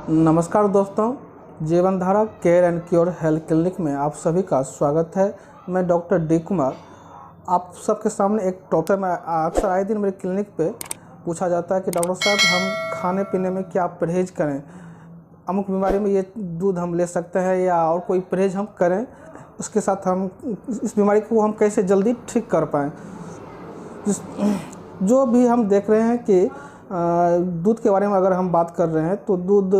नमस्कार दोस्तों, जीवन धारा care and cure health clinic में आप सभी का स्वागत है। मैं डॉक्टर डी कुमार आप सबके सामने एक टॉपिक में अक्सर आए दिन मेरे क्लिनिक पे पूछा जाता है कि डॉक्टर साहब हम खाने पीने में क्या परहेज़ करें, अमुक बीमारी में ये दूध हम ले सकते हैं या और कोई परहेज़ हम करें, उसके साथ हम इस बीमारी को हम कैसे जल्दी ठीक कर पाएँ। जो भी हम देख रहे हैं कि दूध के बारे में अगर हम बात कर रहे हैं तो दूध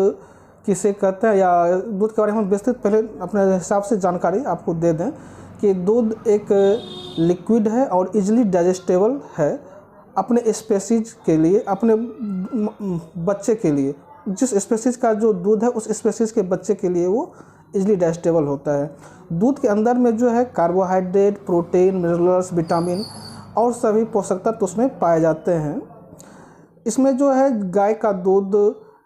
किसे कहते हैं या दूध के बारे में हम विस्तृत पहले अपने हिसाब से जानकारी आपको दे दें कि दूध एक लिक्विड है और इजीली डाइजेस्टेबल है अपने स्पेसीज के लिए, अपने बच्चे के लिए। जिस स्पेसीज का जो दूध है उस स्पेसीज के बच्चे के लिए वो इजीली डाइजेस्टेबल होता है। दूध के अंदर में जो है कार्बोहाइड्रेट, प्रोटीन, मिनरल्स, विटामिन और सभी पोषक तत्व उसमें पाए जाते हैं। इसमें जो है गाय का दूध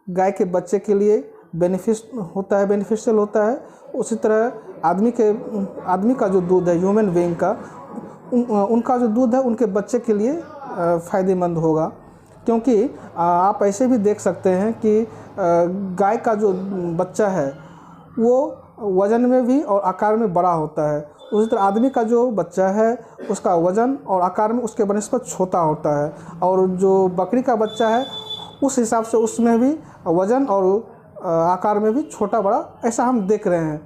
गाय के बच्चे के लिए बेनिफिशियल होता है। उसी तरह आदमी का जो दूध है, ह्यूमन बीइंग का, उनका जो दूध है उनके बच्चे के लिए फ़ायदेमंद होगा। क्योंकि आप ऐसे भी देख सकते हैं कि गाय का जो बच्चा है वो वज़न में भी और आकार में बड़ा होता है। उसी तरह आदमी का जो बच्चा है उसका वज़न और आकार में उसके बनिस्बत छोटा होता है, और जो बकरी का बच्चा है उस हिसाब से उसमें भी वज़न और आकार में भी छोटा बड़ा ऐसा हम देख रहे हैं।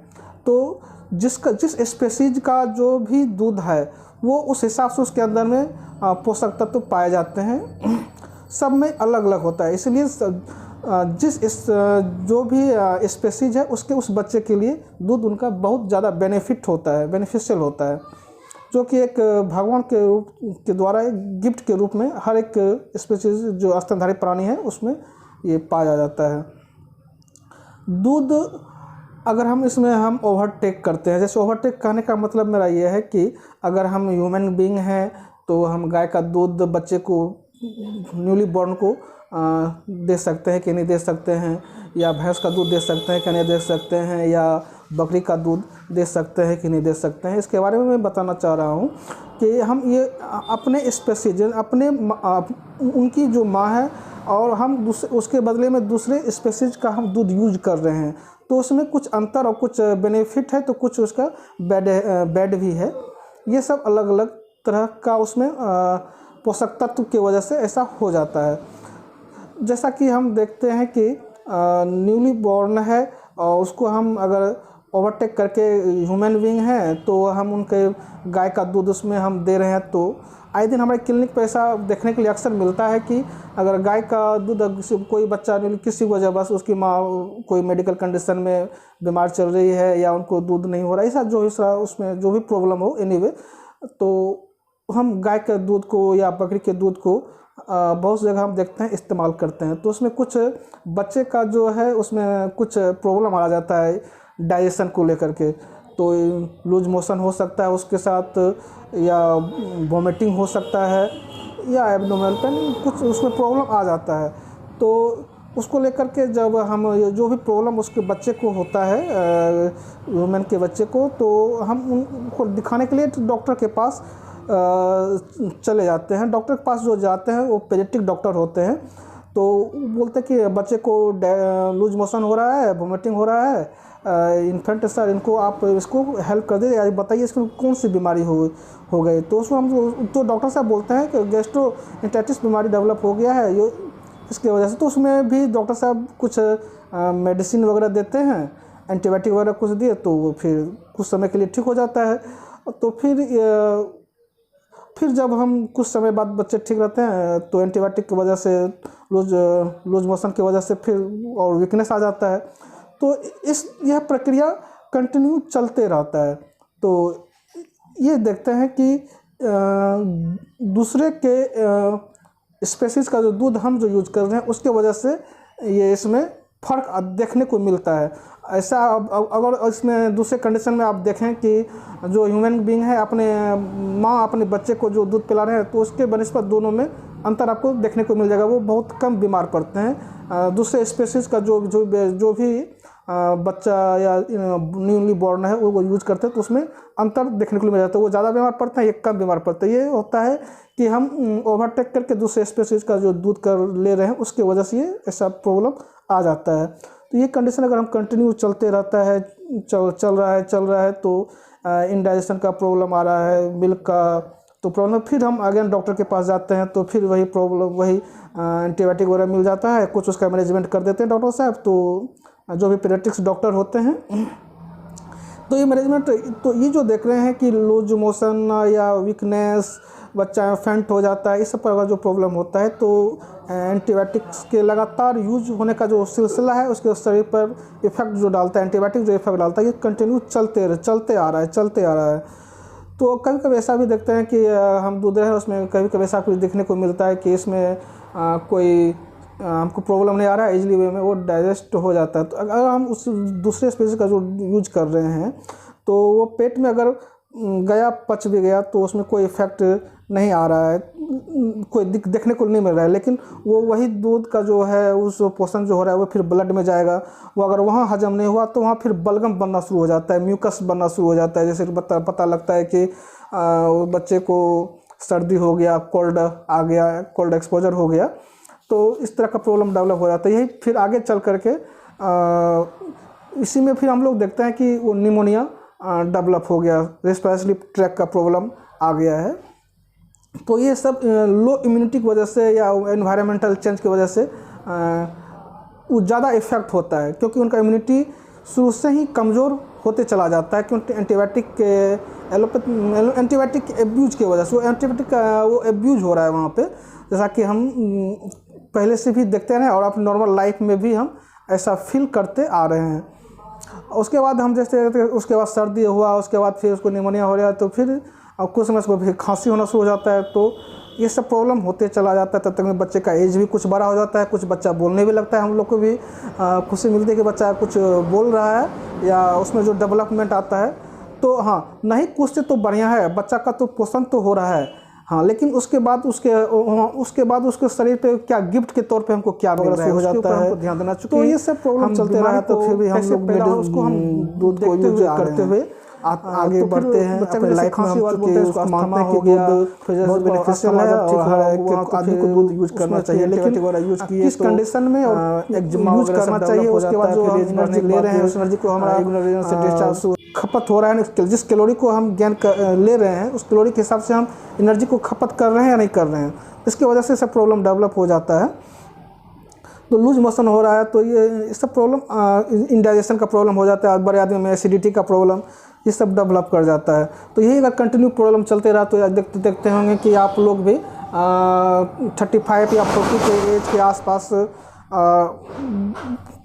तो जिस स्पेसीज का जो भी दूध है वो उस हिसाब से उसके अंदर में पोषक तत्व पाए जाते हैं। सब में अलग अलग होता है, इसलिए जो भी स्पेसीज है उसके उस बच्चे के लिए दूध उनका बहुत ज़्यादा बेनिफिशियल होता है, जो कि एक भगवान के द्वारा एक गिफ्ट के रूप में हर एक स्पेसीज जो स्तनधारी प्राणी है उसमें ये पाया जाता है। दूध अगर हम इसमें हम ओवरटेक करते हैं, जैसे ओवरटेक कहने का मतलब मेरा ये है कि अगर हम ह्यूमन बीइंग हैं तो हम गाय का दूध बच्चे को, न्यूली बॉर्न को दे सकते हैं कि नहीं दे सकते हैं, या भैंस का दूध दे सकते हैं कि नहीं दे सकते हैं, या बकरी का दूध दे सकते हैं कि नहीं दे सकते हैं। इसके बारे में मैं बताना चाह रहा हूँ कि हम ये अपने स्पेसीज उनकी जो माँ है और हम उसके बदले में दूसरे स्पेसीज का हम दूध यूज कर रहे हैं, तो उसमें कुछ अंतर और कुछ बेनिफिट है तो कुछ उसका बैड भी है। ये सब अलग अलग तरह का उसमें पोषक तत्व की वजह से ऐसा हो जाता है। जैसा कि हम देखते हैं कि न्यूली बॉर्न है और उसको हम अगर ओवरटेक करके ह्यूमन बीइंग हैं तो हम उनके गाय का दूध उसमें हम दे रहे हैं, तो आए दिन हमारे क्लिनिक पे ऐसा देखने के लिए अक्सर मिलता है कि अगर गाय का दूध कोई बच्चा किसी वजह बस उसकी माँ कोई मेडिकल कंडीशन में बीमार चल रही है या उनको दूध नहीं हो रहा है, ऐसा उसमें जो भी प्रॉब्लम हो एनीवे, तो हम गाय के दूध को या बकरी के दूध को बहुत जगह हम देखते हैं इस्तेमाल करते हैं। तो उसमें कुछ बच्चे का जो है उसमें कुछ प्रॉब्लम आ जाता है डाइजेशन को लेकर के, तो लूज मोशन हो सकता है उसके साथ, या वॉमिटिंग हो सकता है, या एब्डोमिनल पेन, कुछ उसमें प्रॉब्लम आ जाता है। तो उसको लेकर के जब हम जो भी प्रॉब्लम उसके बच्चे को होता है, ह्यूमन के बच्चे को, तो हम उनको दिखाने के लिए डॉक्टर के पास चले जाते हैं। डॉक्टर के पास जो जाते हैं वो पेडियाट्रिक डॉक्टर होते हैं, तो बोलते हैं कि बच्चे को लूज मोशन हो रहा है, वोमिटिंग हो रहा है, इन्फेंट सर, इनको आप इसको हेल्प कर दे या बताइए इसको कौन सी बीमारी हो गई। तो उसमें हम तो डॉक्टर साहब बोलते हैं कि गैस्ट्रोएंटेराइटिस बीमारी डेवलप हो गया है ये इसके वजह से। तो उसमें भी डॉक्टर साहब कुछ मेडिसिन वगैरह देते हैं, एंटीबायोटिक वगैरह कुछ दिए, तो वो फिर कुछ समय के लिए ठीक हो जाता है। तो फिर जब हम कुछ समय बाद बच्चे ठीक रहते हैं तो एंटीबायोटिक की वजह से लूज मोशन की वजह से फिर और वीकनेस आ जाता है। तो यह प्रक्रिया कंटिन्यू चलते रहता है। तो ये देखते हैं कि दूसरे के स्पेसीज का जो दूध हम जो यूज कर रहे हैं उसके वजह से ये इसमें फ़र्क देखने को मिलता है। ऐसा अगर इसमें दूसरे कंडीशन में आप देखें कि जो ह्यूमन बीइंग है अपने बच्चे को जो दूध पिला रहे हैं, तो उसके बनिस्बत दोनों में अंतर आपको देखने को मिल जाएगा। वो बहुत कम बीमार पड़ते हैं। दूसरे स्पेसीज का जो भी बच्चा या न्यूली बॉर्न है वो यूज करते हैं तो उसमें अंतर देखने को मिल जाता है। वो ज़्यादा बीमार पड़ते हैं, ये कम बीमार पड़ते हैं। ये होता है कि हम ओवरटेक करके दूसरे स्पेसीज का जो दूध कर ले रहे हैं उसके वजह से ये ऐसा प्रॉब्लम आ जाता है। तो ये कंडीशन अगर हम कंटिन्यू चलते रहता है, चल रहा है तो इंडाइजेशन का प्रॉब्लम आ रहा है, मिल्क का तो प्रॉब्लम, फिर हम अगेन डॉक्टर के पास जाते हैं तो फिर वही प्रॉब्लम, वही एंटीबायोटिक वगैरह मिल जाता है, कुछ उसका मैनेजमेंट कर देते हैं डॉक्टर साहब, तो जो भी पीडियाट्रिक्स डॉक्टर होते हैं तो ये मैनेजमेंट, तो ये जो देख रहे हैं कि लूज मोशन या वीकनेस, बच्चा फेंट हो जाता है, इस सब का जो प्रॉब्लम होता है, तो एंटीबायोटिक्स के लगातार यूज होने का जो सिलसिला है उसके शरीर पर इफेक्ट जो डालता है, एंटीबायोटिक जो इफेक्ट डालता है, ये कंटिन्यू चलते आ रहा है। तो कभी कभी ऐसा भी देखते हैं कि हम दूध रहे हैं उसमें कभी कभी ऐसा कुछ देखने को मिलता है कि इसमें कोई हमको प्रॉब्लम नहीं आ रहा है, इजीली वे में वो डाइजेस्ट हो जाता है। तो अगर हम उस दूसरे स्पीशीज़ का जो यूज कर रहे हैं तो वो पेट में अगर गया, पच भी गया, तो उसमें कोई इफेक्ट नहीं आ रहा है, कोई देखने को नहीं मिल रहा है, लेकिन वो वही दूध का जो है उस पोषण जो हो रहा है वो फिर ब्लड में जाएगा, वो अगर वहाँ हजम नहीं हुआ तो वहाँ फिर बलगम बनना शुरू हो जाता है, म्यूकस बनना शुरू हो जाता है। जैसे पता लगता है कि बच्चे को सर्दी हो गया, कोल्ड आ गया, कोल्ड एक्सपोजर हो गया, तो इस तरह का प्रॉब्लम डेवलप हो जाता है। यही फिर आगे चल करके इसी में फिर हम लोग देखते हैं कि वो निमोनिया डेवलप हो गया, रेस्पिरेटरी ट्रैक का प्रॉब्लम आ गया है। तो ये सब लो इम्यूनिटी की वजह से या एनवायरमेंटल चेंज की वजह से वो ज़्यादा इफेक्ट होता है, क्योंकि उनका इम्यूनिटी शुरू से ही कमज़ोर होते चला जाता है, क्योंकि एंटीबायोटिक के एंटीबायोटिक एब्यूज की वजह से वो एंटीबायोटिक का वो एब्यूज हो रहा है वहाँ पे, जैसा कि हम पहले से भी देखते हैं और अपनी नॉर्मल लाइफ में भी हम ऐसा फील करते आ रहे हैं। उसके बाद हम जैसे उसके बाद सर्दी हुआ, उसके बाद फिर उसको निमोनिया हो रहा है, तो फिर कुछ समय उसको फिर खांसी होना शुरू हो जाता है, तो ये सब प्रॉब्लम होते चला जाता है। तब तक में बच्चे का एज भी कुछ बड़ा हो जाता है, कुछ बच्चा बोलने भी लगता है, हम लोग को भी खुशी मिलती है कि बच्चा कुछ बोल रहा है या उसमें जो डेवलपमेंट आता है। तो हाँ, नहीं कुछ से तो बढ़िया है, बच्चा का तो पोषण तो हो रहा है, हाँ, लेकिन उसके बाद उसके शरीर पे क्या गिफ्ट के तौर पे हमको क्या मिल रहा है हो जाता है, ध्यान देना चाहिए। तो ये सब प्रॉब्लम चलते रहा तो फिर भी हम लोग उसको हम दूध को यूज करते हुए आगे बढ़ते हैं अपने लाइफ में। उसको मानते हैं कि दूध बहुत बेनिफिशियल है और हर एक आदमी को दूध यूज करना चाहिए, लेकिन किस कंडीशन में और यूज करना चाहिए, उसके बाद जो एनर्जी ले रहे हैं उस एनर्जी को हमारा खपत हो रहा है, जिस कैलोरी को हम गेन ले रहे हैं उस कैलोरी के हिसाब से हम एनर्जी को खपत कर रहे हैं या नहीं कर रहे हैं, इसकी वजह से सब प्रॉब्लम डेवलप हो जाता है। तो लूज मोशन हो रहा है तो ये सब प्रॉब्लम, इंडाइजेशन का प्रॉब्लम हो जाता है, बड़े आदमी में एसिडिटी का प्रॉब्लम, ये सब डेवलप कर जाता है। तो यही अगर कंटिन्यू प्रॉब्लम चलते रहा तो देखते होंगे कि आप लोग भी 35 या 40 के एज के आसपास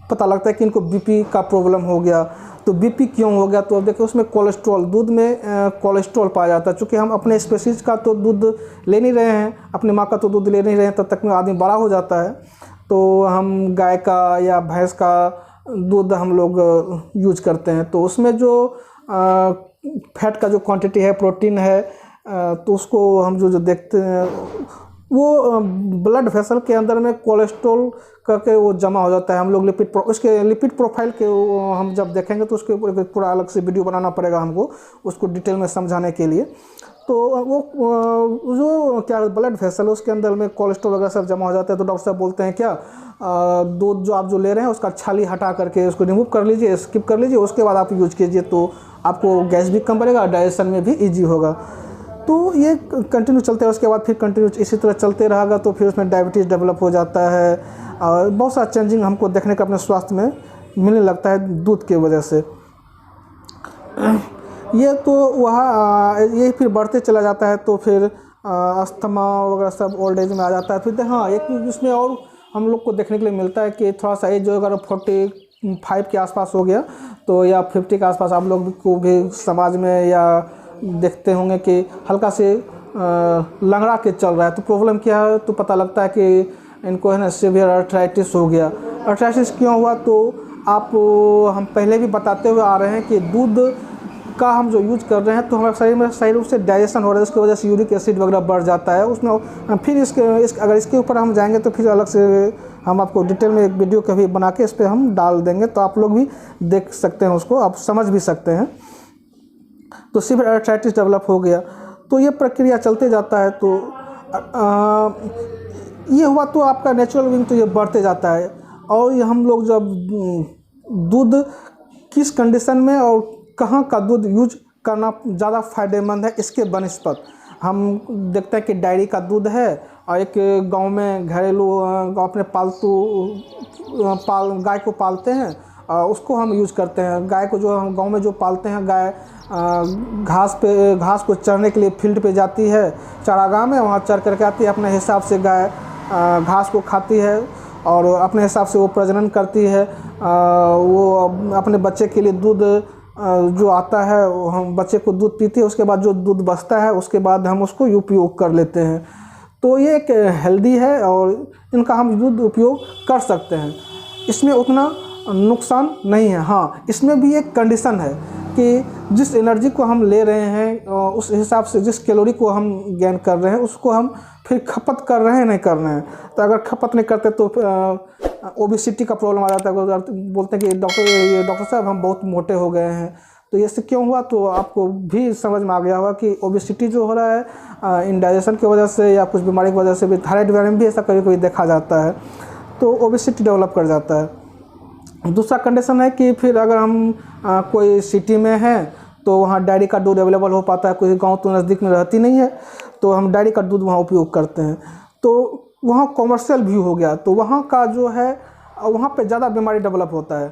पता लगता है कि इनको बीपी का प्रॉब्लम हो गया। तो बीपी क्यों हो गया? तो अब देखिए उसमें कोलेस्ट्रॉल, दूध में कोलेस्ट्रॉल पाया जाता है। चूँकि हम अपने स्पेसीज का तो दूध ले नहीं रहे हैं, अपनी माँ का तो दूध ले नहीं रहे हैं, तब तक में आदमी बड़ा हो जाता है, तो हम गाय का या भैंस का दूध हम लोग यूज करते हैं। तो उसमें जो फैट का जो क्वांटिटी है, प्रोटीन है, तो उसको हम जो देखते हैं वो ब्लड वेसल के अंदर में कोलेस्ट्रॉल करके वो जमा हो जाता है। हम लोग उसके लिपिड प्रोफाइल के हम जब देखेंगे तो उसके ऊपर पूरा अलग से वीडियो बनाना पड़ेगा हमको, उसको डिटेल में समझाने के लिए। तो वो जो क्या ब्लड वेसल है उसके अंदर में कोलेस्ट्रॉल वगैरह सब जमा हो जाता है। तो डॉक्टर साहब बोलते हैं क्या, दूध जो आप जो ले रहे हैं उसका छाली हटा करके उसको रिमूव कर लीजिए, स्किप कर लीजिए, उसके बाद आप यूज कीजिए, तो आपको गैस भी कम बढ़ेगा, डाइजेशन में भी ईजी होगा। तो ये कंटिन्यू चलते हैं, उसके बाद फिर कंटिन्यू इसी तरह चलते रहेगा तो फिर उसमें डायबिटीज़ डेवलप हो जाता है और बहुत सारा चेंजिंग हमको देखने का अपने स्वास्थ्य में मिलने लगता है दूध की वजह से। ये तो वहाँ ये फिर बढ़ते चला जाता है, तो फिर अस्थमा वगैरह सब ओल्ड एज में आ जाता है। फिर हाँ, एक इसमें और हम लोग को देखने के लिए मिलता है कि थोड़ा सा एज जो अगर 45 के आसपास हो गया तो या 50 के आसपास आप लोग को भी समाज में या देखते होंगे कि हल्का से लंगड़ा के चल रहा है। तो प्रॉब्लम क्या है? तो पता लगता है कि इनको है ना सीवियर आर्थराइटिस हो गया। आर्थराइटिस क्यों हुआ? तो हम पहले भी बताते हुए आ रहे हैं कि दूध का हम जो यूज कर रहे हैं तो हमारे शरीर में सही रूप से डाइजेशन हो रहा है, उसकी वजह से यूरिक एसिड वगैरह बढ़ जाता है उसमें। फिर अगर इसके ऊपर हम जाएंगे तो फिर अलग से हम आपको डिटेल में एक वीडियो कभी बना के इस पर हम डाल देंगे, तो आप लोग भी देख सकते हैं, उसको आप समझ भी सकते हैं। तो सीवियर आर्थराइटिस डेवलप हो गया, तो ये प्रक्रिया चलते जाता है। तो ये हुआ तो आपका नेचुरल विंग तो ये बढ़ते जाता है, और ये हम लोग जब दूध किस कंडीशन में और कहाँ का दूध यूज करना ज़्यादा फ़ायदेमंद है, इसके बनस्पत हम देखते हैं कि डेयरी का दूध है और एक गांव में घरेलू अपने गाय को पालते हैं, उसको हम यूज़ करते हैं। गाय को जो हम गांव में जो पालते हैं, गाय घास को चरने के लिए फील्ड पे जाती है चारागाह में, वहाँ चर करके आती है। अपने हिसाब से गाय घास को खाती है और अपने हिसाब से वो प्रजनन करती है। वो अपने बच्चे के लिए दूध जो आता है, हम बच्चे को दूध पीती है, उसके बाद जो दूध बचता है उसके बाद हम उसको उपयोग कर लेते हैं। तो ये एक हेल्दी है और इनका हम दूध उपयोग कर सकते हैं, इसमें उतना नुकसान नहीं है। हाँ, इसमें भी एक कंडीशन है कि जिस एनर्जी को हम ले रहे हैं उस हिसाब से जिस कैलोरी को हम गेन कर रहे हैं उसको हम फिर खपत कर रहे हैं नहीं कर रहे हैं। तो अगर खपत नहीं करते तो ओबेसिटी का प्रॉब्लम आ जाता है। बोलते हैं कि डॉक्टर साहब हम बहुत मोटे हो गए हैं। तो ये से क्यों हुआ, तो आपको भी समझ में आ गया होगा कि ओबेसिटी जो हो रहा है इंडाइजेशन की वजह से या कुछ बीमारी की वजह से भी, थायराइड वगैरह में भी ऐसा कभी कभी देखा जाता है, तो ओबेसिटी डेवलप कर जाता है। दूसरा कंडीशन है कि फिर अगर हम कोई सिटी में हैं तो वहाँ डेयरी का दूध अवेलेबल हो पाता है, कोई गांव तो नज़दीक में रहती नहीं है, तो हम डेयरी का दूध वहाँ उपयोग करते हैं। तो वहाँ कॉमर्शियल भी हो गया, तो वहाँ का जो है वहाँ पे ज़्यादा बीमारी डेवलप होता है।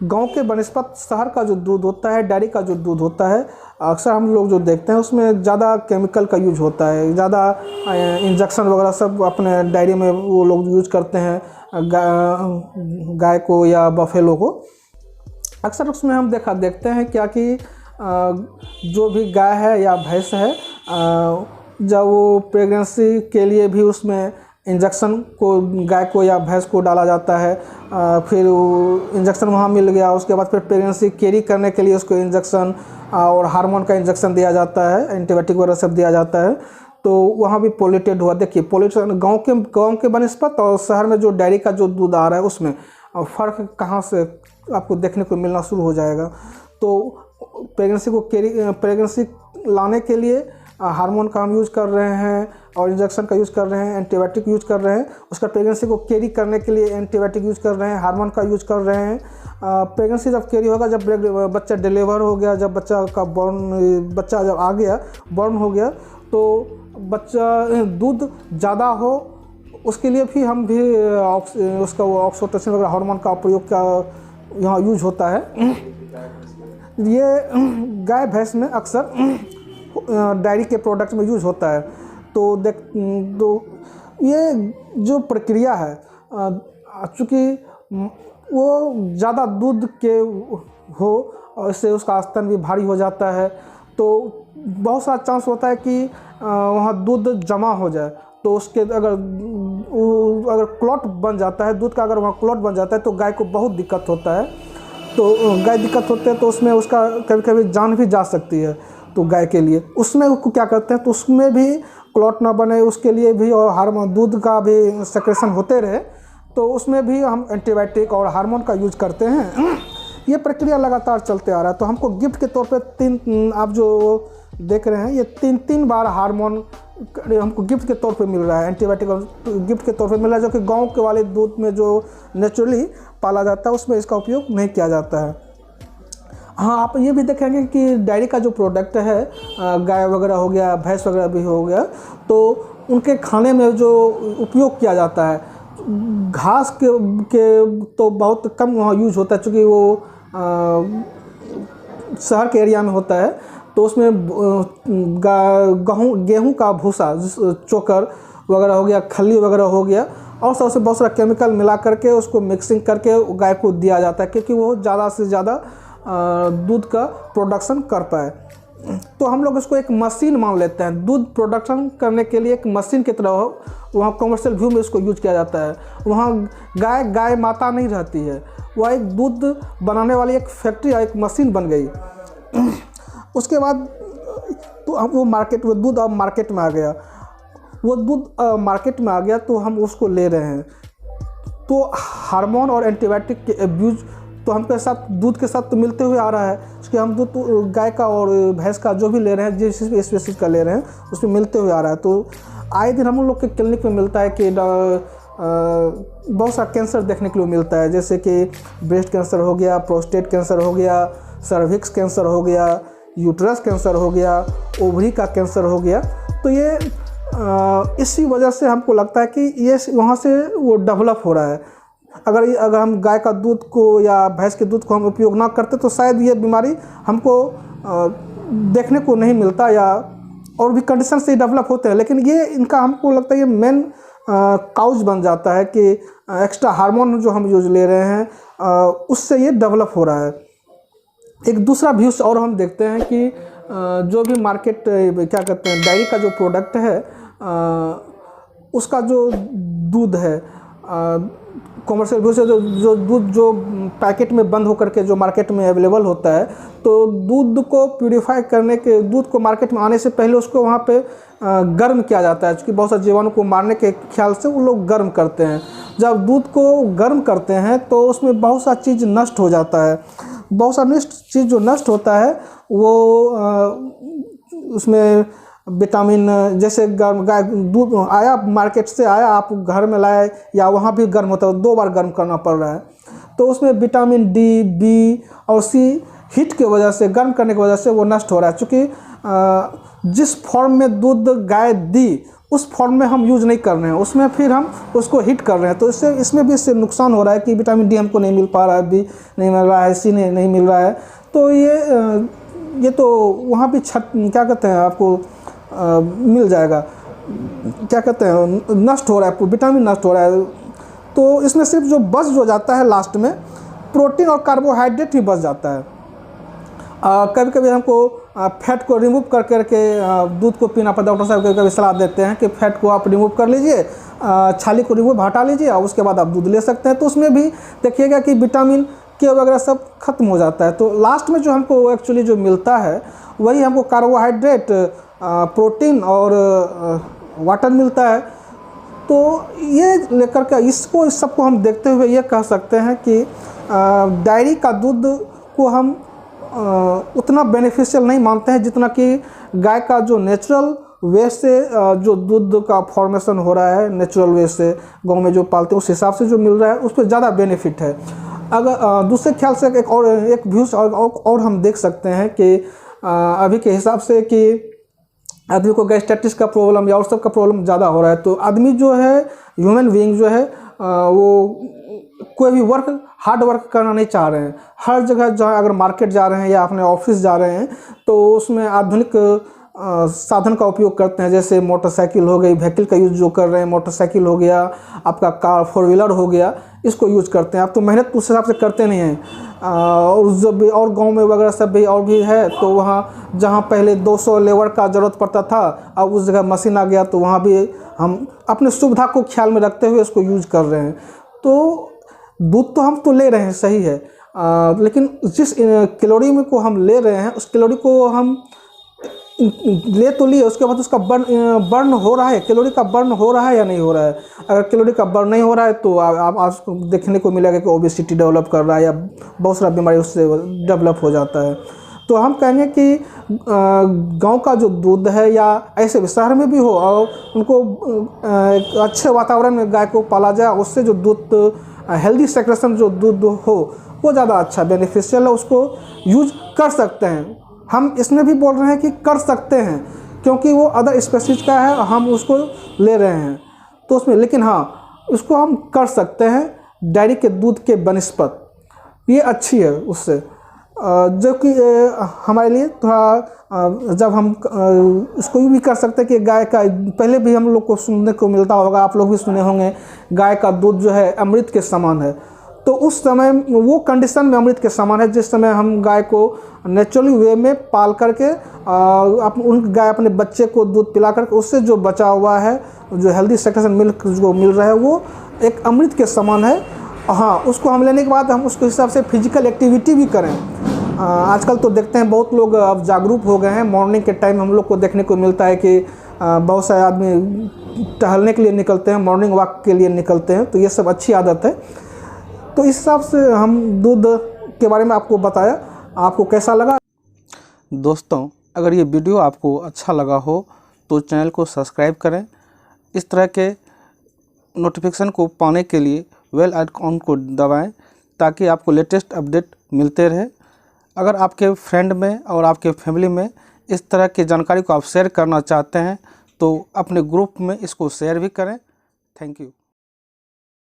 गांव के बनस्पत शहर का जो दूध होता है, डेयरी का जो दूध होता है, अक्सर हम लोग जो देखते हैं उसमें ज़्यादा केमिकल का यूज होता है, ज़्यादा इंजेक्शन वगैरह सब अपने डेयरी में वो लोग यूज करते हैं गाय को या बफेलो को। अक्सर उसमें हम देखते हैं क्या कि जो भी गाय है या भैंस है, जब वो प्रेगनेंसी के लिए भी उसमें इंजेक्शन को गाय को या भैंस को डाला जाता है, फिर इंजेक्शन वहाँ मिल गया, उसके बाद फिर प्रेगनेंसी कैरी करने के लिए उसको इंजेक्शन और हार्मोन का इंजेक्शन दिया जाता है, एंटीबायोटिक वगैरह सब दिया जाता है, तो वहाँ भी पॉल्यूटेड हुआ। देखिए पॉल्यूशन गांव के बनस्पत और शहर में जो डेयरी का जो दूध आ रहा है उसमें फ़र्क कहाँ से आपको देखने को मिलना शुरू हो जाएगा। तो प्रेगनेंसी लाने के लिए हार्मोन का हम यूज़ कर रहे हैं और इंजेक्शन का यूज़ कर रहे हैं, एंटीबायोटिक यूज़ कर रहे हैं। उसका प्रेगनेंसी को कैरी करने के लिए एंटीबायोटिक यूज़ कर रहे हैं, हार्मोन का यूज़ कर रहे हैं। प्रेगनेंसी जब कैरी होगा, जब बच्चा डिलीवर हो गया, जब बच्चा जब आ गया, बॉर्न हो गया, तो बच्चा दूध ज़्यादा हो उसके लिए भी हम भी उसका ऑक्सीटोसिन वगैरह हार्मोन का प्रयोग का यहाँ यूज होता है। ये गाय भैंस में अक्सर डेयरी के प्रोडक्ट में यूज होता है। तो ये जो प्रक्रिया है, चूँकि वो ज़्यादा दूध के हो और इससे उसका स्तन भी भारी हो जाता है, तो बहुत सारा चांस होता है कि वहाँ दूध जमा हो जाए। तो उसके अगर क्लॉट बन जाता है दूध का, अगर वहाँ क्लॉट बन जाता है तो गाय को बहुत दिक्कत होता है। तो गाय दिक्कत होते हैं तो उसमें उसका कभी कभी जान भी जा सकती है। तो गाय के लिए उसमें उसको क्या करते हैं, तो उसमें भी क्लॉट ना बने उसके लिए भी, और हार्मोन दूध का भी सेक्रेशन होते रहे, तो उसमें भी हम एंटीबायोटिक और हार्मोन का यूज करते हैं। ये प्रक्रिया लगातार चलते आ रहा है। तो हमको गिफ्ट के तौर पे आप जो देख रहे हैं, ये तीन बार हार्मोन हमको गिफ्ट के तौर पे मिल रहा है, एंटीबायोटिक गिफ्ट के तौर पे मिल रहा है, जो कि गांव के वाले दूध में जो नेचुरली पाला जाता है उसमें इसका उपयोग नहीं किया जाता है। हाँ, आप ये भी देखेंगे कि डेयरी का जो प्रोडक्ट है, गाय वगैरह हो गया, भैंस वगैरह भी हो गया, तो उनके खाने में जो उपयोग किया जाता है, घास के तो बहुत कम वहाँ यूज होता है, चूँकि वो शहर के एरिया में होता है। तो उसमें गेहूँ का भूसा, चोकर वगैरह हो गया, खल्ली वगैरह हो गया, और सबसे बहुत सारा केमिकल मिला करके उसको मिक्सिंग करके गाय को दिया जाता है, क्योंकि वो ज़्यादा से ज़्यादा दूध का प्रोडक्शन कर पाए। तो हम लोग इसको एक मशीन मान लेते हैं, दूध प्रोडक्शन करने के लिए एक मशीन की तरह वहाँ कमर्शियल व्यू में इसको यूज किया जाता है। वहाँ गाय माता नहीं रहती है, वह एक दूध बनाने वाली एक फैक्ट्री या एक मशीन बन गई। उसके बाद तो वो दूध अब मार्केट में आ गया, वो दूध मार्केट में आ गया तो हम उसको ले रहे हैं। तो हार्मोन और एंटीबायोटिक के अब्यूज़ तो हमके साथ दूध के साथ तो मिलते हुए आ रहा है, उसके हम दूध तो गाय का और भैंस का जो भी ले रहे हैं, जिस स्पेसीज का ले रहे हैं उसमें मिलते हुए आ रहा है। तो आए दिन हम लोग के क्लिनिक में मिलता है कि बहुत सा कैंसर देखने के लिए मिलता है, जैसे कि ब्रेस्ट कैंसर हो गया, प्रोस्टेट कैंसर हो गया, सर्विक्स कैंसर हो गया, यूट्रस कैंसर हो गया, ओवरी का कैंसर हो गया। तो ये इसी वजह से हमको लगता है कि ये वहाँ से वो डेवलप हो रहा है। अगर हम गाय का दूध को या भैंस के दूध को हम उपयोग ना करते तो शायद ये बीमारी हमको देखने को नहीं मिलता, या और भी कंडीशन से डेवलप होते हैं। लेकिन ये इनका हमको लगता है ये मेन काउज बन जाता है कि एक्स्ट्रा हार्मोन जो हम यूज ले रहे हैं उससे ये डेवलप हो रहा है। एक दूसरा व्यूज और हम देखते हैं कि जो भी मार्केट क्या कहते हैं डेयरी का जो प्रोडक्ट है उसका जो दूध है कॉमर्शियल व्यू से जो दूध जो पैकेट में बंद होकर के जो मार्केट में अवेलेबल होता है, तो दूध को प्यूरिफाई करने के दूध को मार्केट में आने से पहले उसको वहाँ पे गर्म किया जाता है, क्योंकि बहुत सारे जीवाणु को मारने के ख्याल से वो लोग गर्म करते हैं। जब दूध को गर्म करते हैं तो उसमें बहुत सा चीज़ नष्ट हो जाता है। बहुत सा चीज़ जो नष्ट होता है वो उसमें विटामिन, जैसे गाय दूध आया मार्केट से आया, आप घर में लाए या वहाँ भी गर्म होता है, 2 बार गर्म करना पड़ रहा है, तो उसमें विटामिन डी, बी और सी हीट की वजह से, गर्म करने की वजह से वो नष्ट हो रहा है। क्योंकि जिस फॉर्म में दूध गाय दी उस फॉर्म में हम यूज़ नहीं कर रहे हैं, उसमें फिर हम उसको हीट कर रहे हैं, तो इससे इसमें भी इससे नुकसान हो रहा है कि विटामिन डी हमको नहीं मिल पा रहा है, बी नहीं मिल रहा है, सी नहीं मिल रहा है। तो ये तो वहाँ भी क्या कहते हैं आपको मिल जाएगा, क्या कहते हैं नष्ट हो रहा है, विटामिन नष्ट हो रहा है। तो इसमें सिर्फ जो जाता है लास्ट में प्रोटीन और कार्बोहाइड्रेट ही बच जाता है। कभी कभी हमको फैट को रिमूव करके दूध को पीना पड़ता है। डॉक्टर साहब कभी सलाह देते हैं कि फैट को आप रिमूव कर लीजिए, छाली को रिमूव हटा लीजिए और उसके बाद आप दूध ले सकते हैं। तो उसमें भी देखिएगा कि विटामिन के वगैरह सब खत्म हो जाता है। तो लास्ट में जो हमको एक्चुअली जो मिलता है वही हमको कार्बोहाइड्रेट, प्रोटीन और वाटर मिलता है। तो ये लेकर के इस सबको हम देखते हुए ये कह सकते हैं कि डेयरी का दूध को हम उतना बेनिफिशियल नहीं मानते हैं जितना कि गाय का जो नेचुरल वे से जो दूध का फॉर्मेशन हो रहा है, नेचुरल वे से गांव में जो पालते हैं उस हिसाब से जो मिल रहा है उस पर ज़्यादा बेनिफिट है। अगर दूसरे ख्याल से एक व्यूज़ और हम देख सकते हैं कि अभी के हिसाब से कि आदमी को गैस्ट्राइटिस का प्रॉब्लम या और सब का प्रॉब्लम ज़्यादा हो रहा है। तो आदमी जो है, ह्यूमन बीइंग जो है वो कोई भी हार्ड वर्क करना नहीं चाह रहे हैं। हर जगह जहाँ अगर मार्केट जा रहे हैं या अपने ऑफिस जा रहे हैं तो उसमें आधुनिक साधन का उपयोग करते हैं, जैसे मोटरसाइकिल हो गई, व्हीकल का यूज़ जो कर रहे हैं, मोटरसाइकिल हो गया, आपका कार 4 व्हीलर हो गया, इसको यूज़ करते हैं। आप तो मेहनत उस हिसाब से करते नहीं हैं। और जब भी और गांव में वगैरह सब भी और भी है तो वहाँ जहाँ पहले 200 लेबर का ज़रूरत पड़ता था, अब उस जगह मशीन आ गया, तो वहाँ भी हम अपने सुविधा को ख्याल में रखते हुए इसको यूज़ कर रहे हैं। तो दूध तो हम तो ले रहे हैं, सही है, लेकिन जिस कैलोरी में को हम ले रहे हैं उस कैलोरी को हम ले तो लिए, उसके बाद उसका बर्न हो रहा है, कैलोरी का बर्न हो रहा है या नहीं हो रहा है। अगर कैलोरी का बर्न नहीं हो रहा है तो आप देखने को मिलेगा कि ओबेसिटी डेवलप कर रहा है या बहुत सारा बीमारी उससे डेवलप हो जाता है। तो हम कहेंगे कि गांव का जो दूध है या ऐसे भी शहर में भी हो और उनको अच्छे वातावरण में गाय को पाला जाए, उससे जो दूध हेल्दी सेक्रेशन जो दूध हो वो ज़्यादा अच्छा बेनिफिशियल है, उसको यूज कर सकते हैं। हम इसमें भी बोल रहे हैं कि कर सकते हैं क्योंकि वो अदर स्पेसीज का है, हम उसको ले रहे हैं तो उसमें, लेकिन हाँ उसको हम कर सकते हैं डेयरी के दूध के बनिस्पत, ये अच्छी है उससे, जो कि हमारे लिए थोड़ा जब हम इसको भी कर सकते हैं कि गाय का, पहले भी हम लोग को सुनने को मिलता होगा, आप लोग भी सुने होंगे, गाय का दूध जो है अमृत के समान है। तो उस समय वो कंडीशन में अमृत के समान है जिस समय हम गाय को नेचुरली वे में पाल करके उन गाय अपने बच्चे को दूध पिला करके उससे जो बचा हुआ है, जो हेल्दी सेक्रेशन मिल्क जो मिल रहा है वो एक अमृत के समान है। हाँ, उसको हम लेने के बाद हम उसके हिसाब से फिजिकल एक्टिविटी भी करें। आजकल तो देखते हैं बहुत लोग अब जागरूक हो गए हैं। मॉर्निंग के टाइम हम लोग को देखने को मिलता है कि बहुत सारे आदमी टहलने के लिए निकलते हैं, मॉर्निंग वॉक के लिए निकलते हैं, तो ये सब अच्छी आदत है। तो इस हिसाब से हम दूध के बारे में आपको बताया। आपको कैसा लगा? दोस्तों, अगर ये वीडियो आपको अच्छा लगा हो तो चैनल को सब्सक्राइब करें। इस तरह के नोटिफिकेशन को पाने के लिए बेल आइकॉन को दबाएं ताकि आपको लेटेस्ट अपडेट मिलते रहे। अगर आपके फ्रेंड में और आपके फैमिली में इस तरह की जानकारी को आप शेयर करना चाहते हैं तो अपने ग्रुप में इसको शेयर भी करें। Thank you.